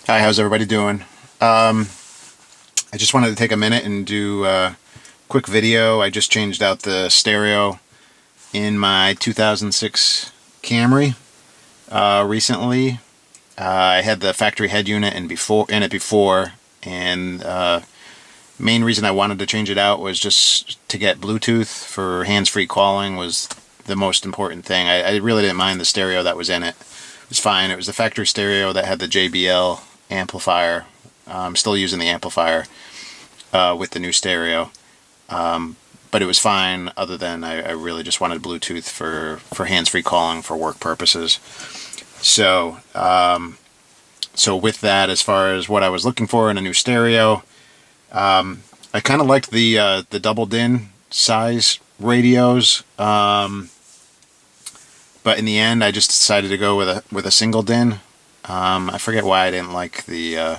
Hi, how's everybody doing? I just wanted to take a minute and do a quick video. I just changed out the stereo in my 2006 Camry recently. I had the factory head unit in it before, and main reason I wanted to change it out was just to get Bluetooth for hands-free calling was the most important thing. I really didn't mind the stereo that was in it. It was fine. It was the factory stereo that had the JBL amplifier. I'm still using the amplifier with the new stereo, but it was fine. Other than I really just wanted Bluetooth for hands-free calling for work purposes. So with that, as far as what I was looking for in a new stereo, I kind of liked the double DIN size radios, but in the end, I just decided to go with a single DIN. I forget why I didn't like the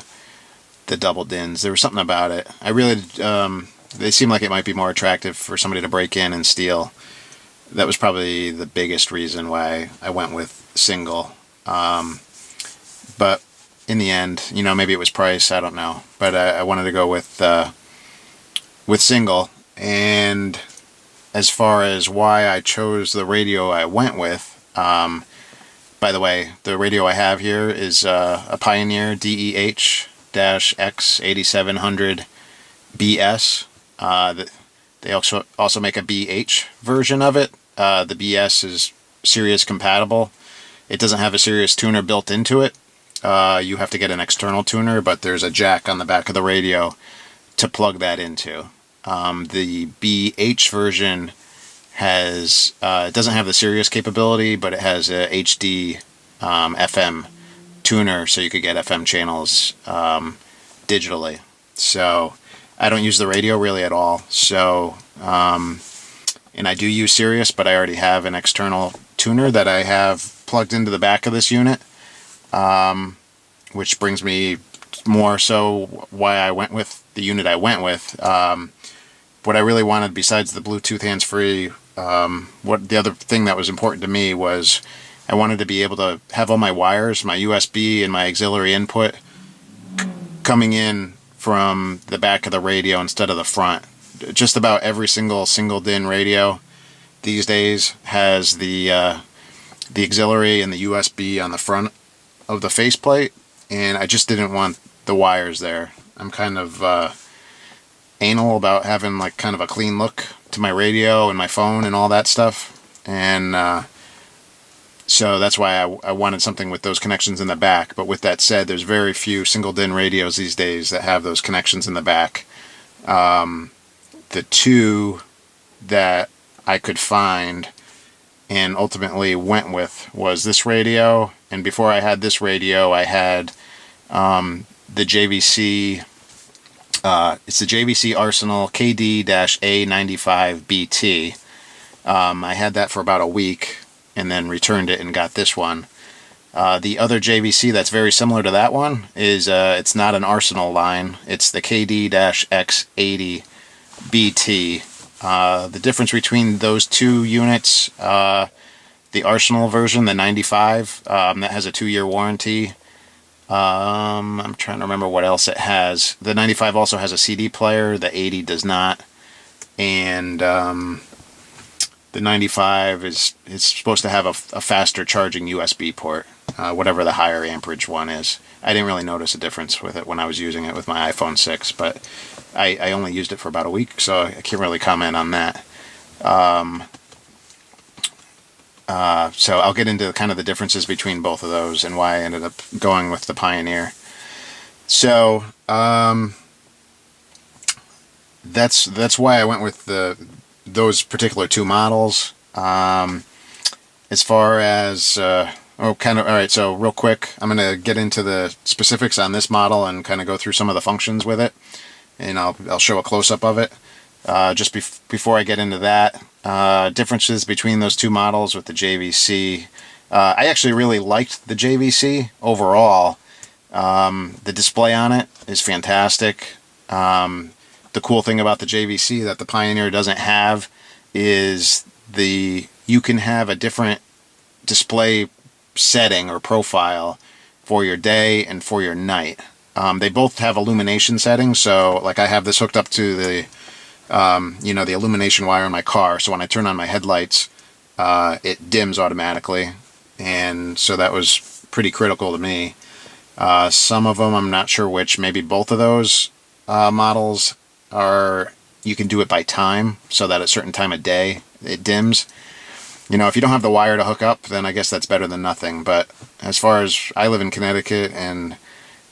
double DINs. There was something about it. I really, they seemed like it might be more attractive for somebody to break in and steal. That was probably the biggest reason why I went with single. But in the end, maybe it was price. I don't know. But I wanted to go with single. And as far as why I chose the radio I went with, by the way, the radio I have here is a Pioneer DEH-X8700BS. They also make a BH version of it. The BS is Sirius compatible. It doesn't have a Sirius tuner built into it. You have to get an external tuner, but there's a jack on the back of the radio to plug that into. The BH version has it doesn't have the Sirius capability, but it has a HD FM tuner, so you could get FM channels digitally. So I don't use the radio really at all. So and I do use Sirius, but I already have an external tuner that I have plugged into the back of this unit, which brings me more so why I went with the unit I went with. What I really wanted besides the Bluetooth hands-free, what the other thing that was important to me was I wanted to be able to have all my wires, my USB and my auxiliary input coming in from the back of the radio instead of the front. Just about every single DIN radio these days has the auxiliary and the USB on the front of the faceplate, and I just didn't want the wires there. I'm kind of anal about having like kind of a clean look to my radio and my phone and all that stuff, and so that's why I wanted something with those connections in the back. But with that said, there's very few single DIN radios these days that have those connections in the back. The two that I could find and ultimately went with was this radio, and before I had this radio I had the JVC it's the JVC Arsenal KD-A95BT. I had that for about a week and then returned it and got this one. The other JVC that's very similar to that one is it's not an Arsenal line, it's the KD-X80BT. The difference between those two units, the Arsenal version, the 95, that has a 2-year warranty. I'm trying to remember what else it has. The 95 also has a CD player, the 80 does not. And the 95 is supposed to have a faster charging USB port, whatever the higher amperage one is. I didn't really notice a difference with it when I was using it with my iPhone 6, but I only used it for about a week, so I can't really comment on that. So I'll get into kind of the differences between both of those and why I ended up going with the Pioneer. So that's why I went with those particular two models. As far as alright, so real quick, I'm going to get into the specifics on this model and kind of go through some of the functions with it, and I'll show a close-up of it. Just before I get into that, differences between those two models with the JVC. I actually really liked the JVC overall. The display on it is fantastic. The cool thing about the JVC that the Pioneer doesn't have is you can have a different display setting or profile for your day and for your night. They both have illumination settings, so like I have this hooked up to the the illumination wire in my car, so when I turn on my headlights, it dims automatically, and so that was pretty critical to me. Some of them, I'm not sure which, maybe both of those models are, you can do it by time, so that at a certain time of day it dims. If you don't have the wire to hook up, then I guess that's better than nothing. But as far as, I live in Connecticut, and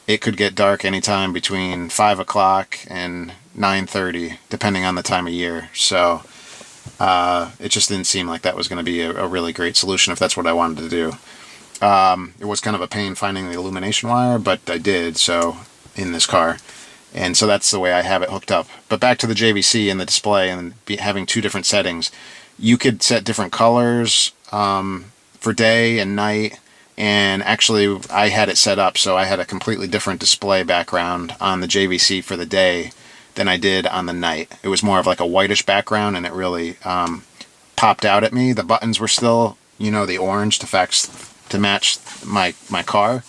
it could get dark anytime between 5 o'clock and 9:30, depending on the time of year. So it just didn't seem like that was going to be a really great solution if that's what I wanted to do. It was kind of a pain finding the illumination wire, but I did so in this car. And so that's the way I have it hooked up. But back to the JVC and the display and having two different settings. You could set different colors for day and night. And actually, I had it set up so I had a completely different display background on the JVC for the day than I did on the night. It was more of like a whitish background, and it really popped out at me. The buttons were still, the orange to match my car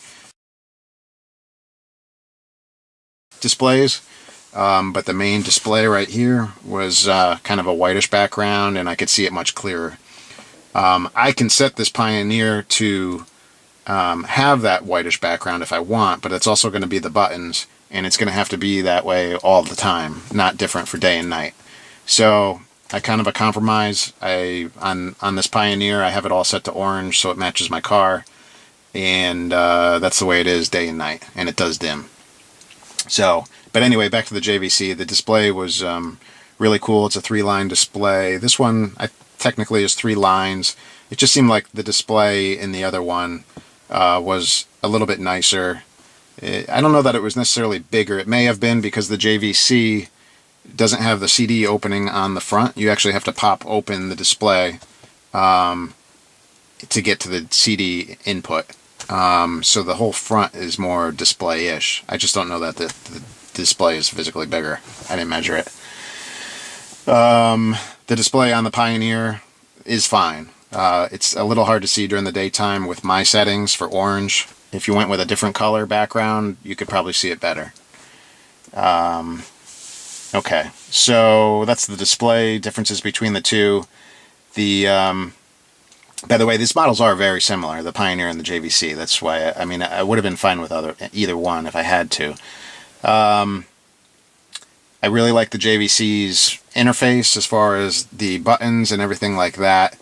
displays, but the main display right here was kind of a whitish background, and I could see it much clearer. I can set this Pioneer to have that whitish background if I want, but it's also going to be the buttons, and it's going to have to be that way all the time, not different for day and night. So I kind of a compromise. On this Pioneer, I have it all set to orange so it matches my car, and that's the way it is day and night, and it does dim. So, but anyway, back to the JVC. The display was really cool. It's a 3-line display. This one technically is 3 lines. It just seemed like the display in the other one was a little bit nicer. I don't know that it was necessarily bigger. It may have been because the JVC doesn't have the CD opening on the front. You actually have to pop open the display to get to the CD input. So the whole front is more display-ish. I just don't know that the display is physically bigger. I didn't measure it. The display on the Pioneer is fine. It's a little hard to see during the daytime with my settings for orange. If you went with a different color background, you could probably see it better. Okay, so that's the display differences between the two. By the way, these models are very similar, the Pioneer and the JVC. That's why, I would have been fine with either one if I had to. I really like the JVC's interface as far as the buttons and everything like that.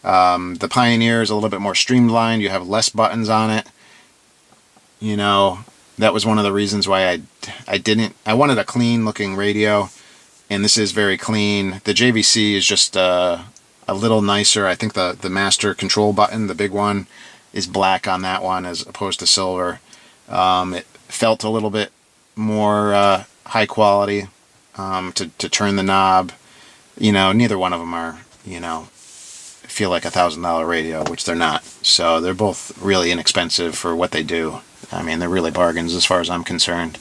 The Pioneer is a little bit more streamlined. You have less buttons on it. That was one of the reasons why I wanted a clean looking radio, and this is very clean. The JVC is just a little nicer. I think the master control button, the big one, is black on that one as opposed to silver. It felt a little bit more high quality to turn the knob. Neither one of them are, feel like $1,000 radio, which they're not. So they're both really inexpensive for what they do. They're really bargains as far as I'm concerned.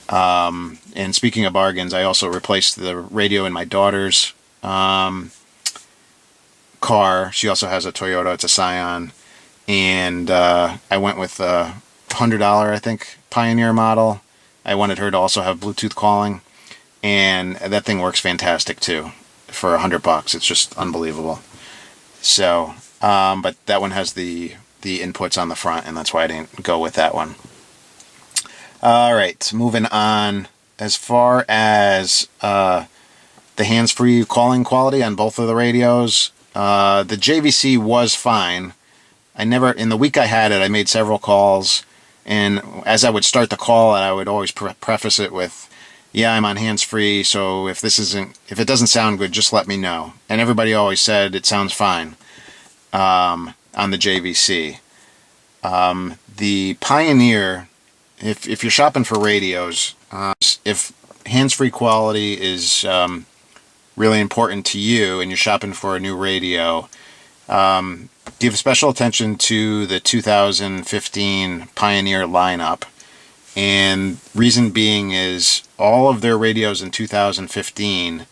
And speaking of bargains, I also replaced the radio in my daughter's car. She also has a Toyota. It's a Scion. And I went with a $100, I think, Pioneer model. I wanted her to also have Bluetooth calling. And that thing works fantastic, too. For $100. It's just unbelievable. So, but that one has the inputs on the front, and that's why I didn't go with that one. Alright, moving on. As far as the hands-free calling quality on both of the radios, the JVC was fine. In the week I had it, I made several calls, and as I would start the call, I would always preface it with, yeah, I'm on hands-free, so if it doesn't sound good, just let me know. And everybody always said it sounds fine on the JVC. The Pioneer, if you're shopping for radios, if hands-free quality is really important to you and you're shopping for a new radio, give special attention to the 2015 Pioneer lineup. And reason being is all of their radios in 2015,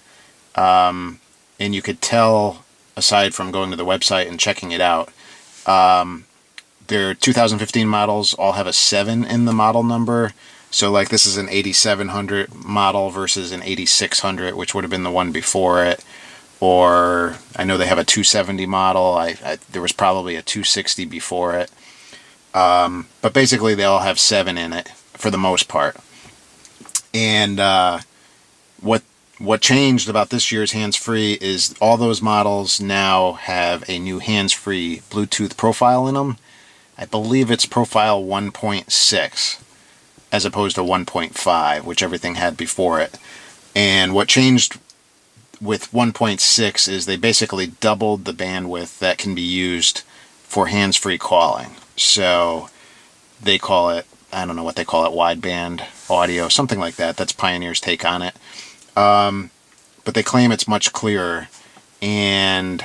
and you could tell aside from going to the website and checking it out, their 2015 models all have a 7 in the model number. So like this is an 8700 model versus an 8600, which would have been the one before it. Or I know they have a 270 model. There was probably a 260 before it. But basically they all have 7 in it for the most part. And what changed about this year's hands-free is all those models now have a new hands-free Bluetooth profile in them. I believe it's profile 1.6 as opposed to 1.5, which everything had before it. And what changed with 1.6 is they basically doubled the bandwidth that can be used for hands-free calling. So they call it, I don't know what they call it, wideband audio, something like that. That's Pioneer's take on it. But they claim it's much clearer, and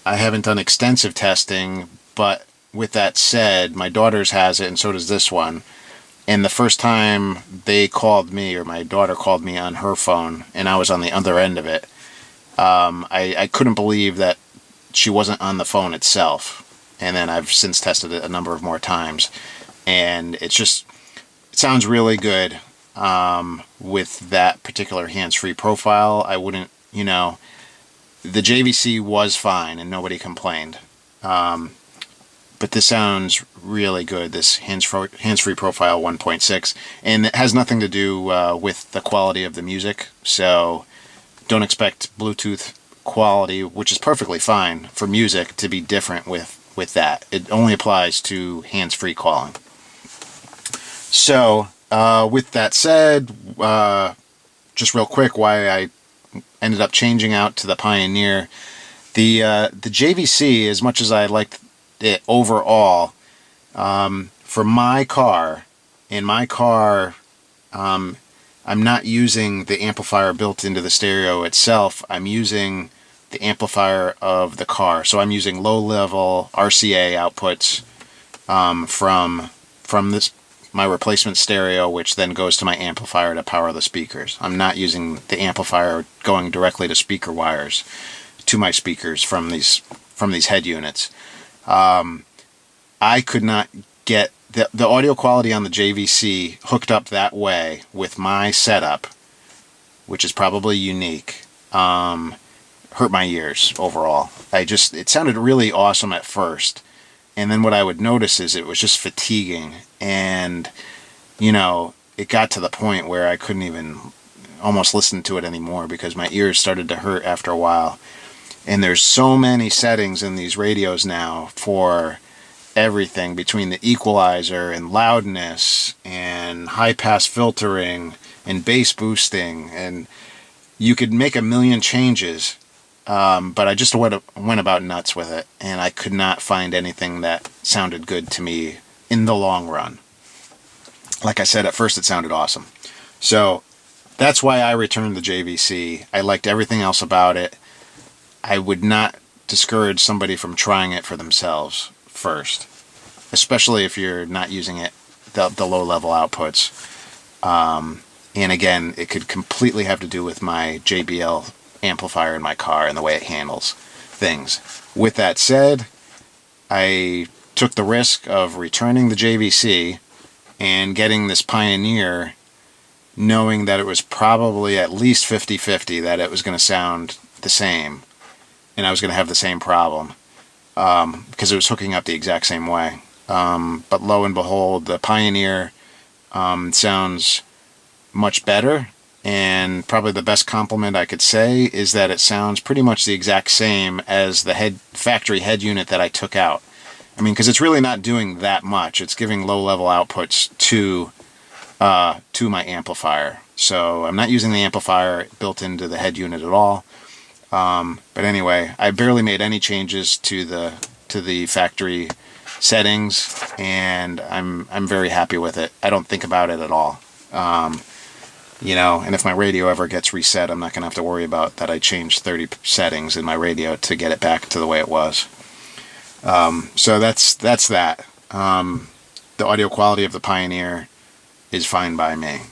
I haven't done extensive testing, but with that said, my daughter's has it, and so does this one. And the first time they called me, or my daughter called me on her phone, and I was on the other end of it, I couldn't believe that she wasn't on the phone itself. And then I've since tested it a number of more times, and it sounds really good. With that particular hands-free profile, I wouldn't, the JVC was fine and nobody complained. But this sounds really good, this hands-free profile 1.6, and it has nothing to do with the quality of the music, so don't expect Bluetooth quality, which is perfectly fine for music, to be different with that. It only applies to hands-free calling. So, with that said, just real quick, why I ended up changing out to the Pioneer. The JVC, as much as I liked it overall, for my car, I'm not using the amplifier built into the stereo itself. I'm using the amplifier of the car. So I'm using low-level RCA outputs from my replacement stereo, which then goes to my amplifier to power the speakers. I'm not using the amplifier going directly to speaker wires to my speakers from these head units. I could not get the audio quality on the JVC hooked up that way with my setup, which is probably unique. Hurt my ears overall. It sounded really awesome at first. And then what I would notice is it was just fatiguing, and it got to the point where I couldn't even almost listen to it anymore because my ears started to hurt after a while. And there's so many settings in these radios now for everything, between the equalizer and loudness and high pass filtering and bass boosting, and you could make a million changes. But I just went about nuts with it, and I could not find anything that sounded good to me in the long run. Like I said, at first it sounded awesome. So that's why I returned the JVC. I liked everything else about it. I would not discourage somebody from trying it for themselves first, especially if you're not using it, the low-level outputs. And again, it could completely have to do with my JBL amplifier in my car and the way it handles things. With that said, I took the risk of returning the JVC and getting this Pioneer, knowing that it was probably at least 50-50 that it was going to sound the same and I was going to have the same problem, because it was hooking up the exact same way. But lo and behold, the Pioneer sounds much better. And probably the best compliment I could say is that it sounds pretty much the exact same as the factory head unit that I took out. I mean, because it's really not doing that much. It's giving low-level outputs to my amplifier. So I'm not using the amplifier built into the head unit at all. But anyway, I barely made any changes to the factory settings, and I'm very happy with it. I don't think about it at all. And if my radio ever gets reset, I'm not going to have to worry about that I changed 30 settings in my radio to get it back to the way it was. So that's that. The audio quality of the Pioneer is fine by me.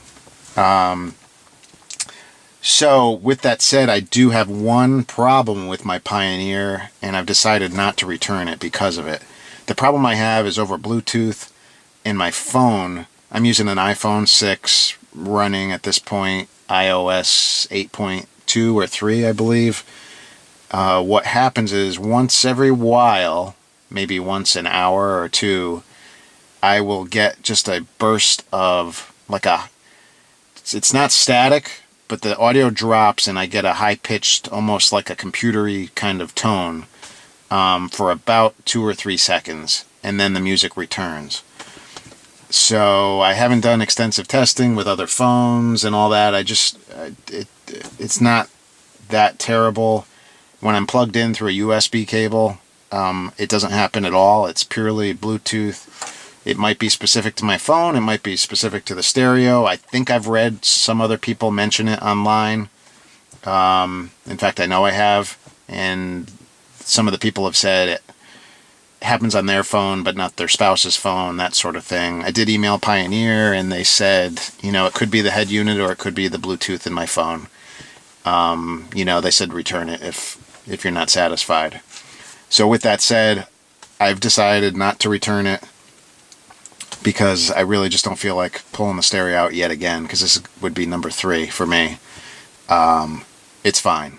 So with that said, I do have one problem with my Pioneer, and I've decided not to return it because of it. The problem I have is over Bluetooth in my phone. I'm using an iPhone 6 running at this point iOS 8.2 or 3, I believe. What happens is once every while, maybe once an hour or two, I will get just a burst of it's not static, but the audio drops and I get a high-pitched, almost like a computery kind of tone for about 2 or 3 seconds, and then the music returns. So I haven't done extensive testing with other phones and all that. It's not that terrible. When I'm plugged in through a USB cable, it doesn't happen at all. It's purely Bluetooth. It might be specific to my phone. It might be specific to the stereo. I think I've read some other people mention it online. In fact, I know I have. And some of the people have said it happens on their phone, but not their spouse's phone, that sort of thing. I did email Pioneer, and they said, it could be the head unit or it could be the Bluetooth in my phone. They said return it if you're not satisfied. So with that said, I've decided not to return it because I really just don't feel like pulling the stereo out yet again, because this would be number 3 for me. It's fine.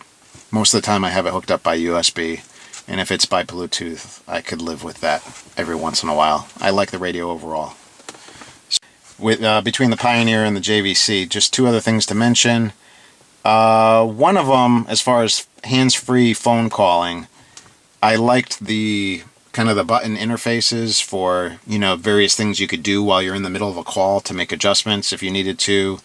Most of the time I have it hooked up by USB, and if it's by Bluetooth, I could live with that every once in a while. I like the radio overall. Between the Pioneer and the JVC, just 2 other things to mention. One of them, as far as hands-free phone calling, I liked the button interfaces for, various things you could do while you're in the middle of a call to make adjustments if you needed to,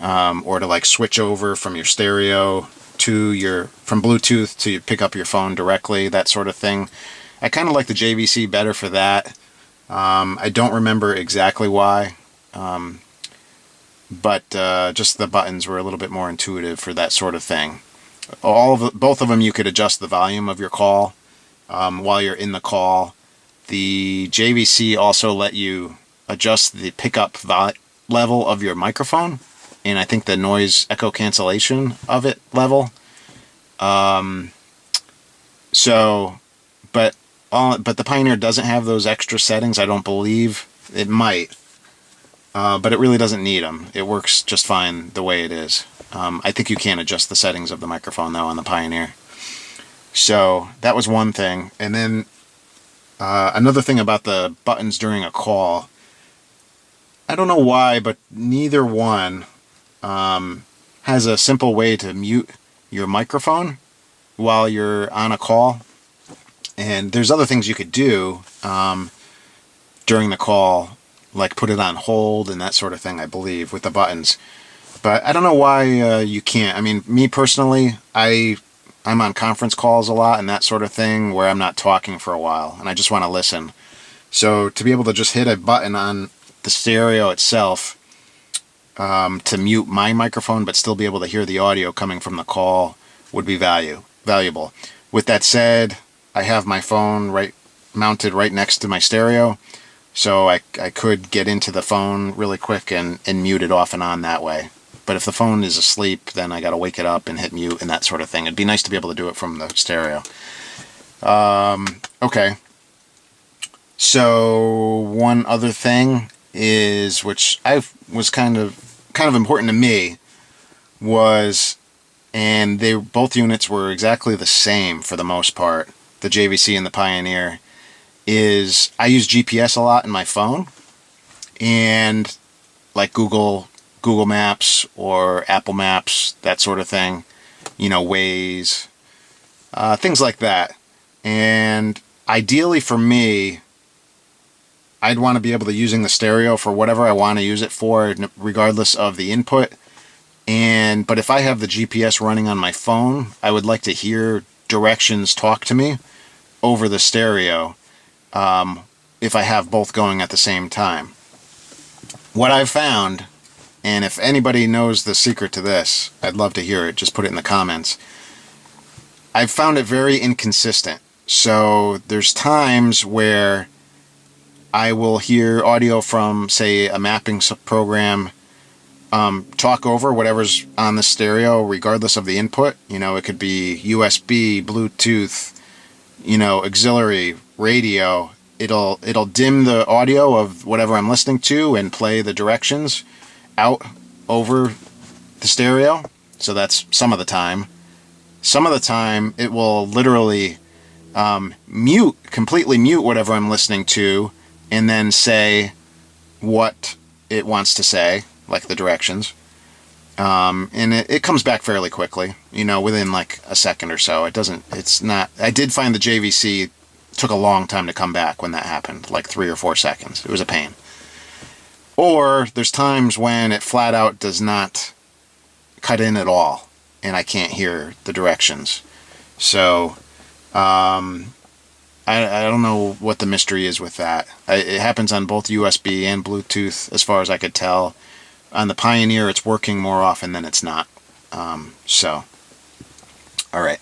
or to switch over from your stereo from Bluetooth to pick up your phone directly, that sort of thing. I kind of like the JVC better for that. I don't remember exactly why, but just the buttons were a little bit more intuitive for that sort of thing. Both of them you could adjust the volume of your call while you're in the call. The JVC also let you adjust the pickup level of your microphone, and I think the noise echo cancellation of it level. But the Pioneer doesn't have those extra settings, I don't believe. It might, but it really doesn't need them. It works just fine the way it is. I think you can adjust the settings of the microphone though on the Pioneer. So that was one thing. And then another thing about the buttons during a call, I don't know why, but neither one has a simple way to mute your microphone while you're on a call. And there's other things you could do during the call, like put it on hold and that sort of thing, I believe, with the buttons. But I don't know why you can't. I mean, me personally, I'm on conference calls a lot and that sort of thing where I'm not talking for a while and I just want to listen. So to be able to just hit a button on the stereo itself to mute my microphone but still be able to hear the audio coming from the call would be valuable. With that said, I have my phone mounted right next to my stereo, so I could get into the phone really quick and mute it off and on that way. But if the phone is asleep, then I got to wake it up and hit mute and that sort of thing. It'd be nice to be able to do it from the stereo. Okay. So one other thing is, which was kind of important to me, and both units were exactly the same for the most part, the JVC and the Pioneer, is I use GPS a lot in my phone, and like Google Maps or Apple Maps, that sort of thing, Waze, things like that. And ideally for me, I'd want to be able to using the stereo for whatever I want to use it for, regardless of the input. But if I have the GPS running on my phone, I would like to hear directions talk to me over the stereo if I have both going at the same time. What I've found, and if anybody knows the secret to this, I'd love to hear it. Just put it in the comments. I've found it very inconsistent. So there's times where I will hear audio from, say, a mapping program talk over whatever's on the stereo, regardless of the input. It could be USB, Bluetooth, auxiliary, radio, it'll dim the audio of whatever I'm listening to and play the directions out over the stereo. So that's some of the time. Some of the time it will literally completely mute whatever I'm listening to and then say what it wants to say, like the directions. And it comes back fairly quickly, you know, within like a second or so. It's not, I did find the JVC took a long time to come back when that happened, like 3 or 4 seconds. It was a pain. Or there's times when it flat out does not cut in at all, and I can't hear the directions. So, I don't know what the mystery is with that. It happens on both USB and Bluetooth, as far as I could tell. On the Pioneer, it's working more often than it's not. All right.